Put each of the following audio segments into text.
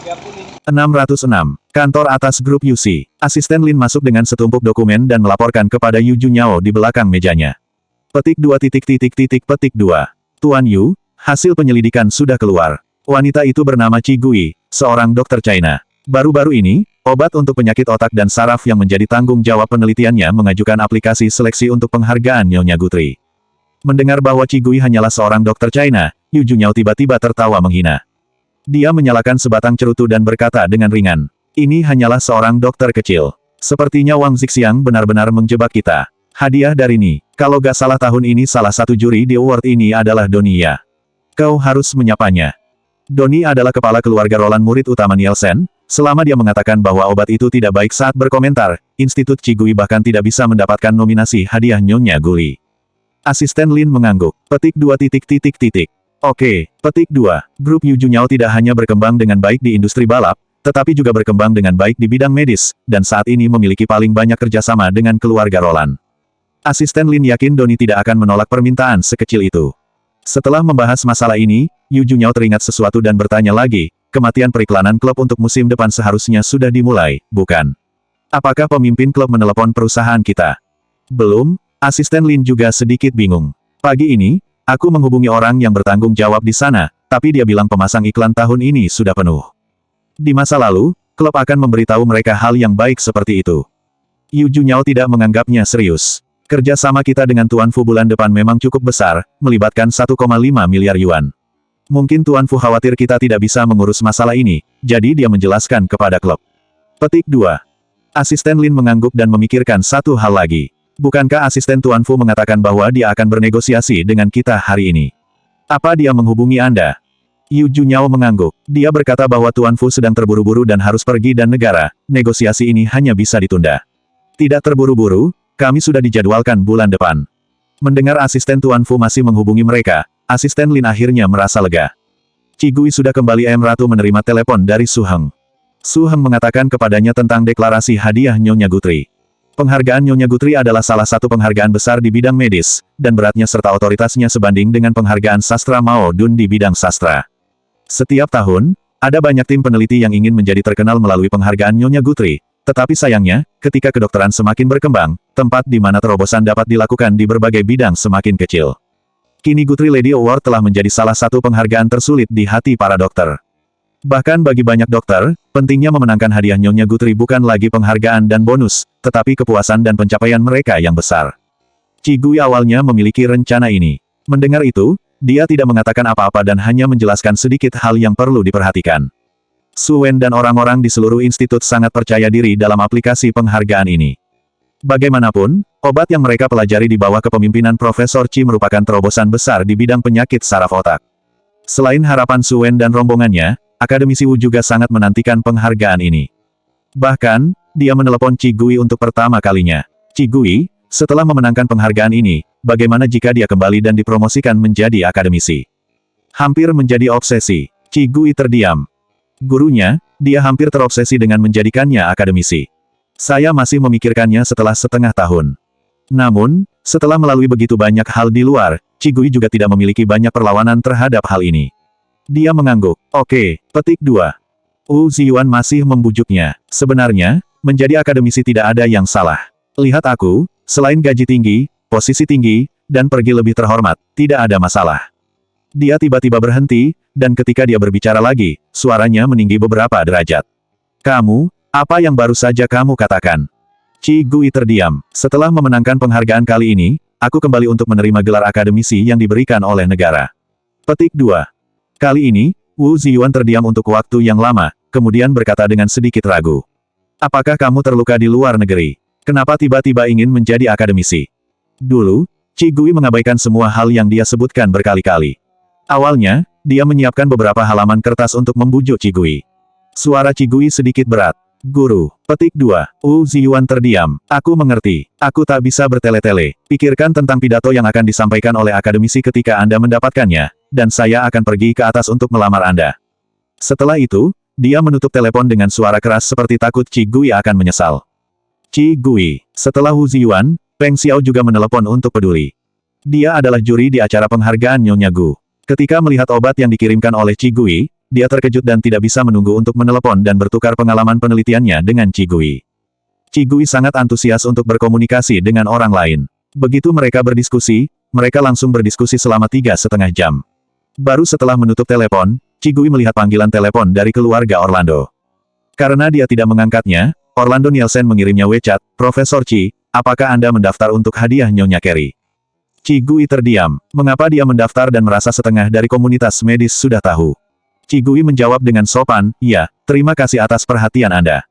606. Kantor atas grup UC. Asisten Lin masuk dengan setumpuk dokumen dan melaporkan kepada Yu Junyao di belakang mejanya. Petik 2. Petik 2. Tuan Yu, hasil penyelidikan sudah keluar. Wanita itu bernama Qi Gui, seorang dokter China. Baru-baru ini, obat untuk penyakit otak dan saraf yang menjadi tanggung jawab penelitiannya mengajukan aplikasi seleksi untuk penghargaan Nyonya Guthrie. Mendengar bahwa Qi Gui hanyalah seorang dokter China, Yu Junyao tiba-tiba tertawa menghina. Dia menyalakan sebatang cerutu dan berkata dengan ringan, "Ini hanyalah seorang dokter kecil. Sepertinya Wang Zixiang benar-benar menjebak kita. Hadiah dari Ni. Kalau gak salah tahun ini salah satu juri di award ini adalah Doni ya. Kau harus menyapanya." Doni adalah kepala keluarga Roland murid utama Nielsen. Selama dia mengatakan bahwa obat itu tidak baik saat berkomentar, Institut Qi Gui bahkan tidak bisa mendapatkan nominasi hadiah Nyonya Guthrie. Asisten Lin mengangguk. Petik 2. Oke, petik 2. Grup Yu Junyao tidak hanya berkembang dengan baik di industri balap, tetapi juga berkembang dengan baik di bidang medis, dan saat ini memiliki paling banyak kerjasama dengan keluarga Roland. Asisten Lin yakin Doni tidak akan menolak permintaan sekecil itu. Setelah membahas masalah ini, Yu Junyao teringat sesuatu dan bertanya lagi, kematian periklanan klub untuk musim depan seharusnya sudah dimulai, bukan? Apakah pemimpin klub menelepon perusahaan kita? Belum, asisten Lin juga sedikit bingung. Pagi ini, aku menghubungi orang yang bertanggung jawab di sana, tapi dia bilang pemasang iklan tahun ini sudah penuh. Di masa lalu, klub akan memberitahu mereka hal yang baik seperti itu. Yu Junyao tidak menganggapnya serius. Kerja sama kita dengan Tuan Fu bulan depan memang cukup besar, melibatkan 1,5 miliar yuan. Mungkin Tuan Fu khawatir kita tidak bisa mengurus masalah ini, jadi dia menjelaskan kepada klub. Petik 2. Asisten Lin mengangguk dan memikirkan satu hal lagi. Bukankah asisten Tuan Fu mengatakan bahwa dia akan bernegosiasi dengan kita hari ini? Apa dia menghubungi Anda? Yu Junyao mengangguk. Dia berkata bahwa Tuan Fu sedang terburu-buru dan harus pergi dan negara, negosiasi ini hanya bisa ditunda. Tidak terburu-buru, kami sudah dijadwalkan bulan depan. Mendengar asisten Tuan Fu masih menghubungi mereka, asisten Lin akhirnya merasa lega. Qi Gui sudah kembali Ratu menerima telepon dari Su Heng. Su Heng mengatakan kepadanya tentang deklarasi hadiah Nyonya Guthrie. Penghargaan Nyonya Guthrie adalah salah satu penghargaan besar di bidang medis, dan beratnya serta otoritasnya sebanding dengan penghargaan sastra Mao Dun di bidang sastra. Setiap tahun, ada banyak tim peneliti yang ingin menjadi terkenal melalui penghargaan Nyonya Guthrie, tetapi sayangnya, ketika kedokteran semakin berkembang, tempat di mana terobosan dapat dilakukan di berbagai bidang semakin kecil. Kini Guthrie Lady Award telah menjadi salah satu penghargaan tersulit di hati para dokter. Bahkan bagi banyak dokter, pentingnya memenangkan hadiah Nyonya Guthrie bukan lagi penghargaan dan bonus, tetapi kepuasan dan pencapaian mereka yang besar. Qi Gui awalnya memiliki rencana ini. Mendengar itu, dia tidak mengatakan apa-apa dan hanya menjelaskan sedikit hal yang perlu diperhatikan. Su Wen dan orang-orang di seluruh institut sangat percaya diri dalam aplikasi penghargaan ini. Bagaimanapun, obat yang mereka pelajari di bawah kepemimpinan Profesor Qi merupakan terobosan besar di bidang penyakit saraf otak. Selain harapan Su Wen dan rombongannya, Akademisi Wu juga sangat menantikan penghargaan ini. Bahkan, dia menelepon Qi Gui untuk pertama kalinya. Qi Gui, setelah memenangkan penghargaan ini, bagaimana jika dia kembali dan dipromosikan menjadi akademisi? Hampir menjadi obsesi. Qi Gui terdiam. Gurunya, dia hampir terobsesi dengan menjadikannya akademisi. Saya masih memikirkannya setelah setengah tahun. Namun, setelah melalui begitu banyak hal di luar, Qi Gui juga tidak memiliki banyak perlawanan terhadap hal ini. Dia mengangguk. Oke, petik 2. Wu Ziyuan masih membujuknya. Sebenarnya, menjadi akademisi tidak ada yang salah. Lihat aku, selain gaji tinggi, posisi tinggi, dan pergi lebih terhormat, tidak ada masalah. Dia tiba-tiba berhenti, dan ketika dia berbicara lagi, suaranya meninggi beberapa derajat. Kamu, apa yang baru saja kamu katakan? Qi Gui terdiam. Setelah memenangkan penghargaan kali ini, aku kembali untuk menerima gelar akademisi yang diberikan oleh negara. Petik 2. Kali ini, Wu Ziyuan terdiam untuk waktu yang lama, kemudian berkata dengan sedikit ragu. Apakah kamu terluka di luar negeri? Kenapa tiba-tiba ingin menjadi akademisi? Dulu, Qi Gui mengabaikan semua hal yang dia sebutkan berkali-kali. Awalnya, dia menyiapkan beberapa halaman kertas untuk membujuk Qi Gui. Suara Qi Gui sedikit berat. Guru. Petik 2. Wu Ziyuan terdiam. Aku mengerti. Aku tak bisa bertele-tele. Pikirkan tentang pidato yang akan disampaikan oleh akademisi ketika Anda mendapatkannya, dan saya akan pergi ke atas untuk melamar Anda. Setelah itu, dia menutup telepon dengan suara keras seperti takut Qi Gui akan menyesal. Qi Gui. Setelah Wu Ziyuan, Peng Xiao juga menelepon untuk peduli. Dia adalah juri di acara penghargaan Nyonya Gu. Ketika melihat obat yang dikirimkan oleh Qi Gui, dia terkejut dan tidak bisa menunggu untuk menelepon dan bertukar pengalaman penelitiannya dengan Qi Gui. Qi Gui sangat antusias untuk berkomunikasi dengan orang lain. Begitu mereka berdiskusi, mereka langsung berdiskusi selama 3,5 jam. Baru setelah menutup telepon, Qi Gui melihat panggilan telepon dari keluarga Orlando. Karena dia tidak mengangkatnya, Orlando Nielsen mengirimnya WeChat, "Profesor Qi, apakah Anda mendaftar untuk hadiah Nyonya Carey?" Qi Gui terdiam. Mengapa dia mendaftar dan merasa setengah dari komunitas medis sudah tahu? Qi Gui menjawab dengan sopan, "Ya, terima kasih atas perhatian Anda."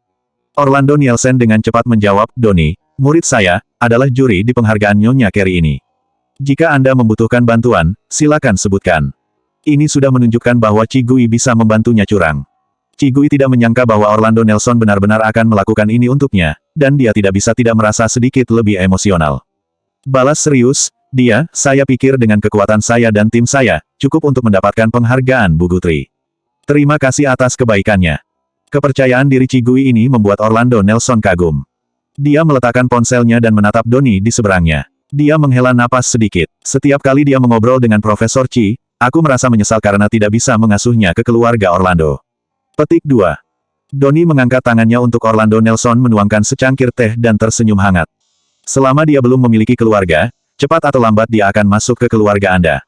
Orlando Nielsen dengan cepat menjawab, "Donnie, murid saya, adalah juri di penghargaan Nyonya Carey ini. Jika Anda membutuhkan bantuan, silakan sebutkan." Ini sudah menunjukkan bahwa Qi Gui bisa membantunya curang. Qi Gui tidak menyangka bahwa Orlando Nielsen benar-benar akan melakukan ini untuknya, dan dia tidak bisa tidak merasa sedikit lebih emosional. Balas serius, saya pikir dengan kekuatan saya dan tim saya, cukup untuk mendapatkan penghargaan Bu Guthrie. Terima kasih atas kebaikannya." Kepercayaan diri Qi Gui ini membuat Orlando Nielsen kagum. Dia meletakkan ponselnya dan menatap Donnie di seberangnya. Dia menghela napas sedikit. Setiap kali dia mengobrol dengan Profesor Qi, aku merasa menyesal karena tidak bisa mengasuhnya ke keluarga Orlando. Petik 2. Donnie mengangkat tangannya untuk Orlando Nielsen menuangkan secangkir teh dan tersenyum hangat. Selama dia belum memiliki keluarga, cepat atau lambat dia akan masuk ke keluarga Anda.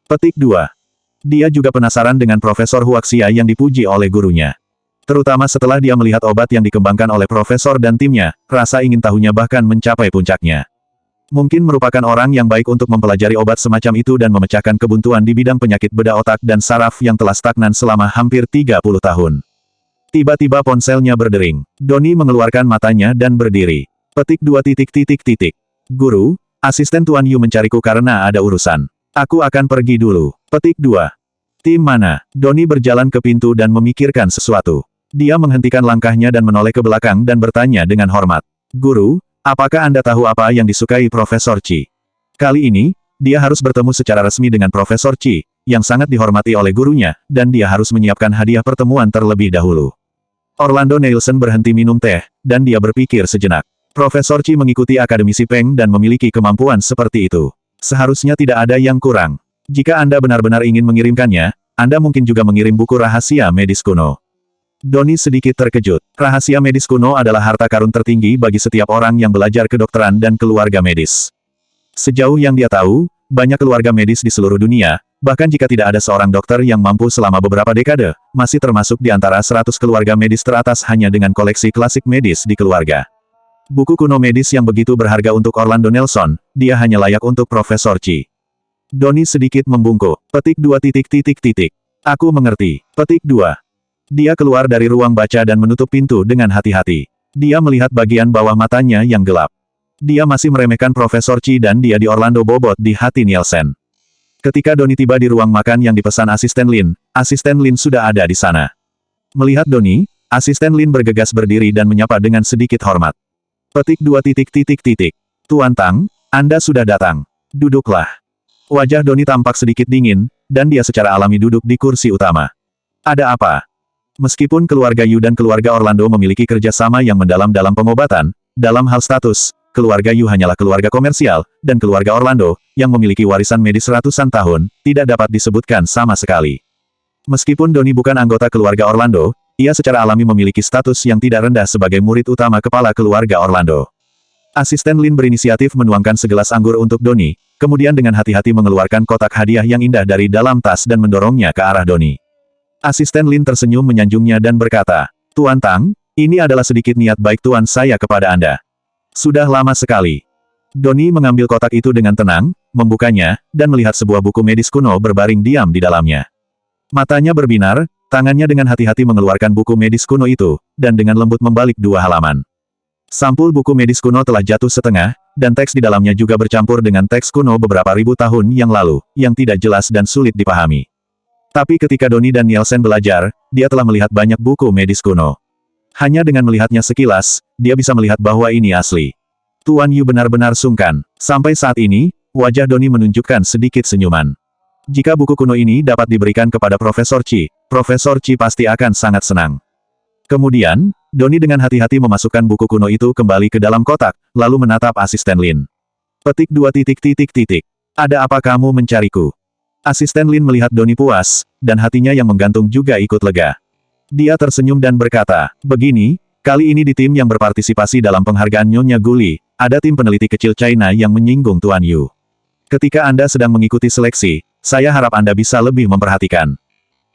Petik 2. Dia juga penasaran dengan Profesor Huaxia yang dipuji oleh gurunya. Terutama setelah dia melihat obat yang dikembangkan oleh Profesor dan timnya, rasa ingin tahunya bahkan mencapai puncaknya. Mungkin merupakan orang yang baik untuk mempelajari obat semacam itu dan memecahkan kebuntuan di bidang penyakit bedah otak dan saraf yang telah stagnan selama hampir 30 tahun. Tiba-tiba ponselnya berdering. Donnie mengeluarkan matanya dan berdiri. Petik 2. Guru, asisten Tuan Yu mencariku karena ada urusan. Aku akan pergi dulu. Petik 2. Tim mana? Donnie berjalan ke pintu dan memikirkan sesuatu. Dia menghentikan langkahnya dan menoleh ke belakang dan bertanya dengan hormat. "Guru, apakah Anda tahu apa yang disukai Profesor Qi?" Kali ini, dia harus bertemu secara resmi dengan Profesor Qi, yang sangat dihormati oleh gurunya, dan dia harus menyiapkan hadiah pertemuan terlebih dahulu. Orlando Nielsen berhenti minum teh, dan dia berpikir sejenak. Profesor Qi mengikuti Akademisi Peng dan memiliki kemampuan seperti itu. Seharusnya tidak ada yang kurang. Jika Anda benar-benar ingin mengirimkannya, Anda mungkin juga mengirim buku rahasia medis kuno. Donnie sedikit terkejut. Rahasia medis kuno adalah harta karun tertinggi bagi setiap orang yang belajar kedokteran dan keluarga medis. Sejauh yang dia tahu, banyak keluarga medis di seluruh dunia, bahkan jika tidak ada seorang dokter yang mampu selama beberapa dekade, masih termasuk di antara 100 keluarga medis teratas hanya dengan koleksi klasik medis di keluarga. Buku kuno medis yang begitu berharga untuk Orlando Nielsen, dia hanya layak untuk Profesor Qi. Donnie sedikit membungkuk. Petik 2. Aku mengerti. Petik 2. Dia keluar dari ruang baca dan menutup pintu dengan hati-hati. Dia melihat bagian bawah matanya yang gelap. Dia masih meremehkan Profesor Qi dan dia di Orlando bobot di hati Nielsen. Ketika Donnie tiba di ruang makan yang dipesan Asisten Lin sudah ada di sana. Melihat Donnie, Asisten Lin bergegas berdiri dan menyapa dengan sedikit hormat. Petik 2. Tuan Tang, Anda sudah datang. Duduklah. Wajah Donnie tampak sedikit dingin, dan dia secara alami duduk di kursi utama. Ada apa? Meskipun keluarga Yu dan keluarga Orlando memiliki kerjasama yang mendalam dalam pengobatan, dalam hal status, keluarga Yu hanyalah keluarga komersial, dan keluarga Orlando, yang memiliki warisan medis ratusan tahun, tidak dapat disebutkan sama sekali. Meskipun Donnie bukan anggota keluarga Orlando, ia secara alami memiliki status yang tidak rendah sebagai murid utama kepala keluarga Orlando. Asisten Lin berinisiatif menuangkan segelas anggur untuk Donnie, kemudian dengan hati-hati mengeluarkan kotak hadiah yang indah dari dalam tas dan mendorongnya ke arah Donnie. Asisten Lin tersenyum menyanjungnya dan berkata, "Tuan Tang, ini adalah sedikit niat baik Tuan saya kepada Anda. Sudah lama sekali." Donnie mengambil kotak itu dengan tenang, membukanya, dan melihat sebuah buku medis kuno berbaring diam di dalamnya. Matanya berbinar, tangannya dengan hati-hati mengeluarkan buku medis kuno itu, dan dengan lembut membalik 2 halaman. Sampul buku medis kuno telah jatuh setengah, dan teks di dalamnya juga bercampur dengan teks kuno beberapa ribu tahun yang lalu, yang tidak jelas dan sulit dipahami. Tapi ketika Donnie dan Nielsen belajar, dia telah melihat banyak buku medis kuno. Hanya dengan melihatnya sekilas, dia bisa melihat bahwa ini asli. Tuan Yu benar-benar sungkan. Sampai saat ini, wajah Donnie menunjukkan sedikit senyuman. Jika buku kuno ini dapat diberikan kepada Profesor Qi pasti akan sangat senang. Kemudian, Donnie dengan hati-hati memasukkan buku kuno itu kembali ke dalam kotak, lalu menatap Asisten Lin. Petik 2. Ada apa kamu mencariku? Asisten Lin melihat Doni puas, dan hatinya yang menggantung juga ikut lega. Dia tersenyum dan berkata, begini, kali ini di tim yang berpartisipasi dalam penghargaan Nyonya Guli, ada tim peneliti kecil China yang menyinggung Tuan Yu. Ketika Anda sedang mengikuti seleksi, saya harap Anda bisa lebih memperhatikan.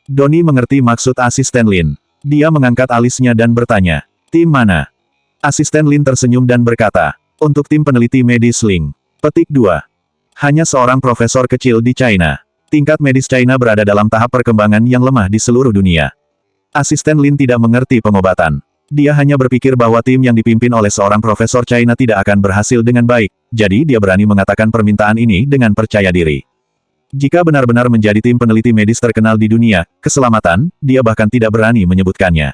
Doni mengerti maksud Asisten Lin. Dia mengangkat alisnya dan bertanya, tim mana? Asisten Lin tersenyum dan berkata, untuk tim peneliti medis Ling. Petik 2. Hanya seorang profesor kecil di China. Tingkat medis China berada dalam tahap perkembangan yang lemah di seluruh dunia. Asisten Lin tidak mengerti pengobatan. Dia hanya berpikir bahwa tim yang dipimpin oleh seorang profesor China tidak akan berhasil dengan baik, jadi dia berani mengatakan permintaan ini dengan percaya diri. Jika benar-benar menjadi tim peneliti medis terkenal di dunia, keselamatan, dia bahkan tidak berani menyebutkannya.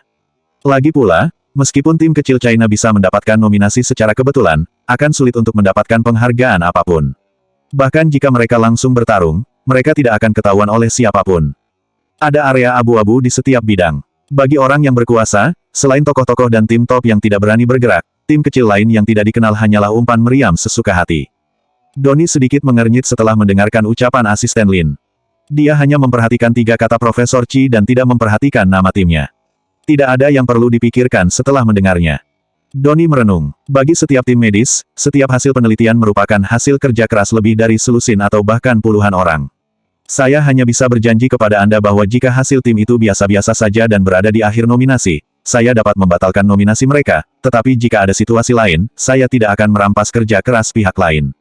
Lagi pula, meskipun tim kecil China bisa mendapatkan nominasi secara kebetulan, akan sulit untuk mendapatkan penghargaan apapun. Bahkan jika mereka langsung bertarung, mereka tidak akan ketahuan oleh siapapun. Ada area abu-abu di setiap bidang. Bagi orang yang berkuasa, selain tokoh-tokoh dan tim top yang tidak berani bergerak, tim kecil lain yang tidak dikenal hanyalah umpan meriam sesuka hati. Doni sedikit mengernyit setelah mendengarkan ucapan Asisten Lin. Dia hanya memperhatikan 3 kata Profesor Qi dan tidak memperhatikan nama timnya. Tidak ada yang perlu dipikirkan setelah mendengarnya. Doni merenung. Bagi setiap tim medis, setiap hasil penelitian merupakan hasil kerja keras lebih dari selusin atau bahkan puluhan orang. Saya hanya bisa berjanji kepada Anda bahwa jika hasil tim itu biasa-biasa saja dan berada di akhir nominasi, saya dapat membatalkan nominasi mereka, tetapi jika ada situasi lain, saya tidak akan merampas kerja keras pihak lain.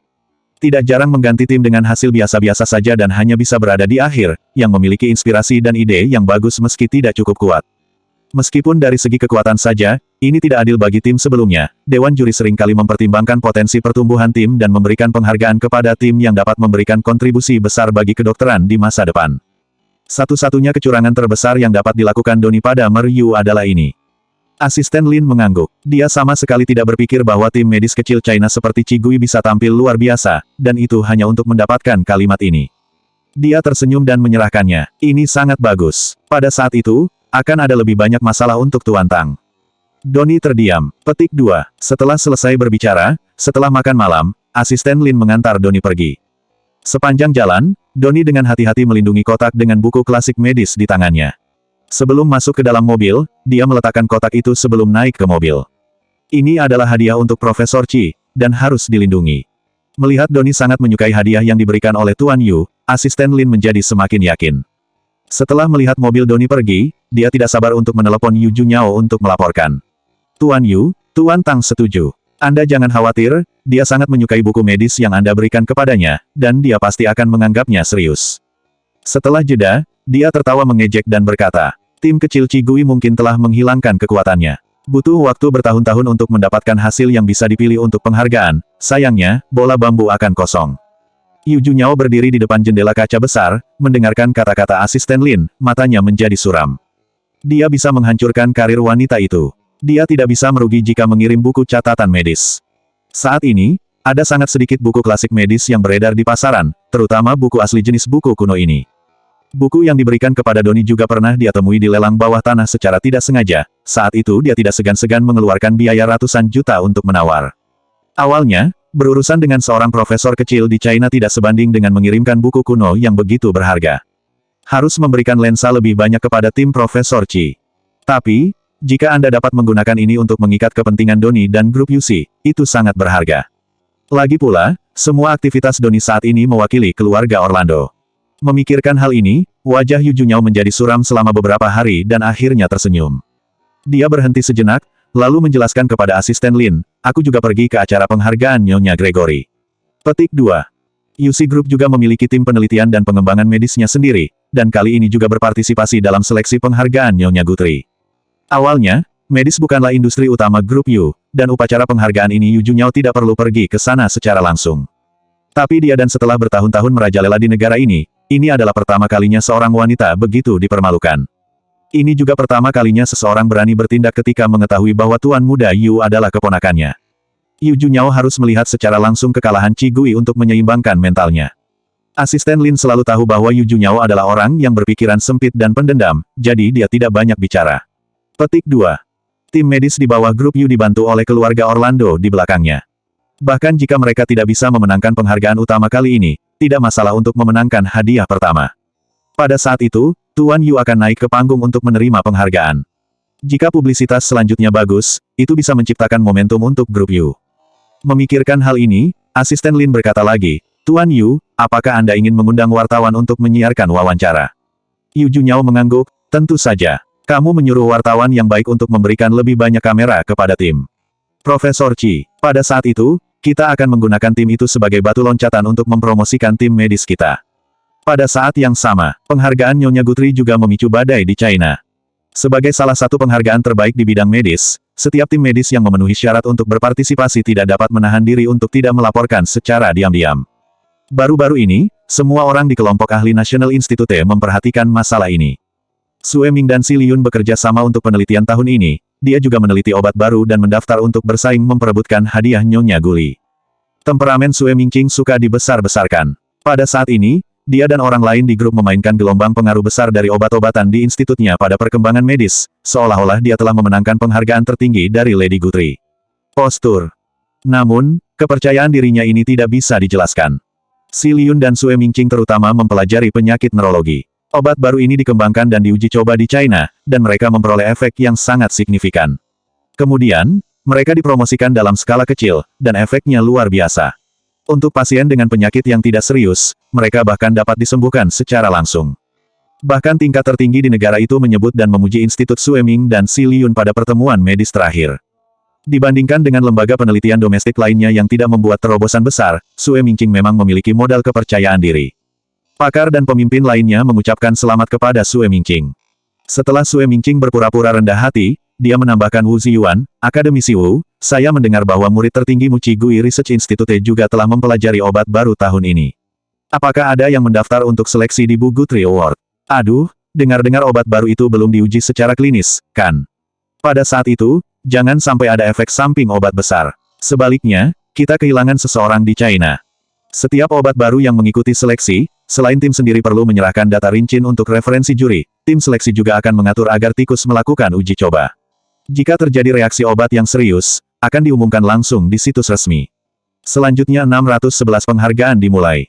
Tidak jarang mengganti tim dengan hasil biasa-biasa saja dan hanya bisa berada di akhir, yang memiliki inspirasi dan ide yang bagus meski tidak cukup kuat. Meskipun dari segi kekuatan saja, ini tidak adil bagi tim sebelumnya. Dewan juri seringkali mempertimbangkan potensi pertumbuhan tim dan memberikan penghargaan kepada tim yang dapat memberikan kontribusi besar bagi kedokteran di masa depan. Satu-satunya kecurangan terbesar yang dapat dilakukan Doni pada Meryu adalah ini. Asisten Lin mengangguk. Dia sama sekali tidak berpikir bahwa tim medis kecil China seperti Qigui bisa tampil luar biasa, dan itu hanya untuk mendapatkan kalimat ini. Dia tersenyum dan menyerahkannya. Ini sangat bagus. Pada saat itu, akan ada lebih banyak masalah untuk Tuan Tang. Doni terdiam. Petik 2. Setelah selesai berbicara, setelah makan malam, Asisten Lin mengantar Doni pergi. Sepanjang jalan, Doni dengan hati-hati melindungi kotak dengan buku klasik medis di tangannya. Sebelum masuk ke dalam mobil, dia meletakkan kotak itu sebelum naik ke mobil. Ini adalah hadiah untuk Profesor Qi, dan harus dilindungi. Melihat Doni sangat menyukai hadiah yang diberikan oleh Tuan Yu, Asisten Lin menjadi semakin yakin. Setelah melihat mobil Doni pergi, dia tidak sabar untuk menelepon Yu Junyao untuk melaporkan. Tuan Yu, Tuan Tang setuju. Anda jangan khawatir, dia sangat menyukai buku medis yang Anda berikan kepadanya, dan dia pasti akan menganggapnya serius. Setelah jeda, dia tertawa mengejek dan berkata, tim kecil Qigui mungkin telah menghilangkan kekuatannya. Butuh waktu bertahun-tahun untuk mendapatkan hasil yang bisa dipilih untuk penghargaan, sayangnya, bola bambu akan kosong. Yu Junyao berdiri di depan jendela kaca besar, mendengarkan kata-kata Asisten Lin, matanya menjadi suram. Dia bisa menghancurkan karir wanita itu. Dia tidak bisa merugi jika mengirim buku catatan medis. Saat ini, ada sangat sedikit buku klasik medis yang beredar di pasaran, terutama buku asli jenis buku kuno ini. Buku yang diberikan kepada Doni juga pernah dia temui di lelang bawah tanah secara tidak sengaja, saat itu dia tidak segan-segan mengeluarkan biaya ratusan juta untuk menawar. Awalnya, berurusan dengan seorang profesor kecil di China tidak sebanding dengan mengirimkan buku kuno yang begitu berharga. Harus memberikan lensa lebih banyak kepada tim Profesor Qi. Tapi, jika Anda dapat menggunakan ini untuk mengikat kepentingan Doni dan grup UC, itu sangat berharga. Lagi pula, semua aktivitas Doni saat ini mewakili keluarga Orlando. Memikirkan hal ini, wajah Yu Junyao menjadi suram selama beberapa hari dan akhirnya tersenyum. Dia berhenti sejenak, lalu menjelaskan kepada Asisten Lin, aku juga pergi ke acara penghargaan Nyonya Gregory. Petik 2. UC Group juga memiliki tim penelitian dan pengembangan medisnya sendiri, dan kali ini juga berpartisipasi dalam seleksi penghargaan Nyonya Guthrie. Awalnya, medis bukanlah industri utama grup Yu, dan upacara penghargaan ini Yu Junyao tidak perlu pergi ke sana secara langsung. Tapi dia dan setelah bertahun-tahun merajalela di negara ini adalah pertama kalinya seorang wanita begitu dipermalukan. Ini juga pertama kalinya seseorang berani bertindak ketika mengetahui bahwa Tuan Muda Yu adalah keponakannya. Yu Junyao harus melihat secara langsung kekalahan Qigui untuk menyeimbangkan mentalnya. Asisten Lin selalu tahu bahwa Yu Junyao adalah orang yang berpikiran sempit dan pendendam, jadi dia tidak banyak bicara. Petik 2. Tim medis di bawah grup Yu dibantu oleh keluarga Orlando di belakangnya. Bahkan jika mereka tidak bisa memenangkan penghargaan utama kali ini, tidak masalah untuk memenangkan hadiah pertama. Pada saat itu, Tuan Yu akan naik ke panggung untuk menerima penghargaan. Jika publisitas selanjutnya bagus, itu bisa menciptakan momentum untuk grup Yu. Memikirkan hal ini, asisten Lin berkata lagi, Tuan Yu, apakah Anda ingin mengundang wartawan untuk menyiarkan wawancara? Yu Junyao mengangguk, tentu saja. Kamu menyuruh wartawan yang baik untuk memberikan lebih banyak kamera kepada tim. Profesor Qi, pada saat itu, kita akan menggunakan tim itu sebagai batu loncatan untuk mempromosikan tim medis kita. Pada saat yang sama, penghargaan Nyonya Guthrie juga memicu badai di China. Sebagai salah satu penghargaan terbaik di bidang medis, setiap tim medis yang memenuhi syarat untuk berpartisipasi tidak dapat menahan diri untuk tidak melaporkan secara diam-diam. Baru-baru ini, semua orang di kelompok ahli National Institute memperhatikan masalah ini. Sue Ming dan Si Liyun bekerja sama untuk penelitian tahun ini, dia juga meneliti obat baru dan mendaftar untuk bersaing memperebutkan hadiah Nyonya Guli. Temperamen Sue Mingqing suka dibesar-besarkan. Pada saat ini, dia dan orang lain di grup memainkan gelombang pengaruh besar dari obat-obatan di institutnya pada perkembangan medis, seolah-olah dia telah memenangkan penghargaan tertinggi dari Lady Guthrie. Postur. Namun, kepercayaan dirinya ini tidak bisa dijelaskan. Si Liyun dan Sue Mingqing terutama mempelajari penyakit neurologi. Obat baru ini dikembangkan dan diuji coba di China, dan mereka memperoleh efek yang sangat signifikan. Kemudian, mereka dipromosikan dalam skala kecil, dan efeknya luar biasa. Untuk pasien dengan penyakit yang tidak serius, mereka bahkan dapat disembuhkan secara langsung. Bahkan tingkat tertinggi di negara itu menyebut dan memuji Institut Sue Ming dan Si Liyun pada pertemuan medis terakhir. Dibandingkan dengan lembaga penelitian domestik lainnya yang tidak membuat terobosan besar, Sue Mingqing memang memiliki modal kepercayaan diri. Pakar dan pemimpin lainnya mengucapkan selamat kepada Sue Mingqing. Setelah Sue Mingqing berpura-pura rendah hati, dia menambahkan Wu Ziyuan, Akademisi Wu, saya mendengar bahwa murid tertinggi Muci Gui Research Institute juga telah mempelajari obat baru tahun ini. Apakah ada yang mendaftar untuk seleksi di Bu Guthrie Award? Aduh, dengar-dengar obat baru itu belum diuji secara klinis, kan? Pada saat itu, jangan sampai ada efek samping obat besar. Sebaliknya, kita kehilangan seseorang di China. Setiap obat baru yang mengikuti seleksi, selain tim sendiri perlu menyerahkan data rinci untuk referensi juri, tim seleksi juga akan mengatur agar tikus melakukan uji coba. Jika terjadi reaksi obat yang serius, akan diumumkan langsung di situs resmi. Selanjutnya 611 penghargaan dimulai.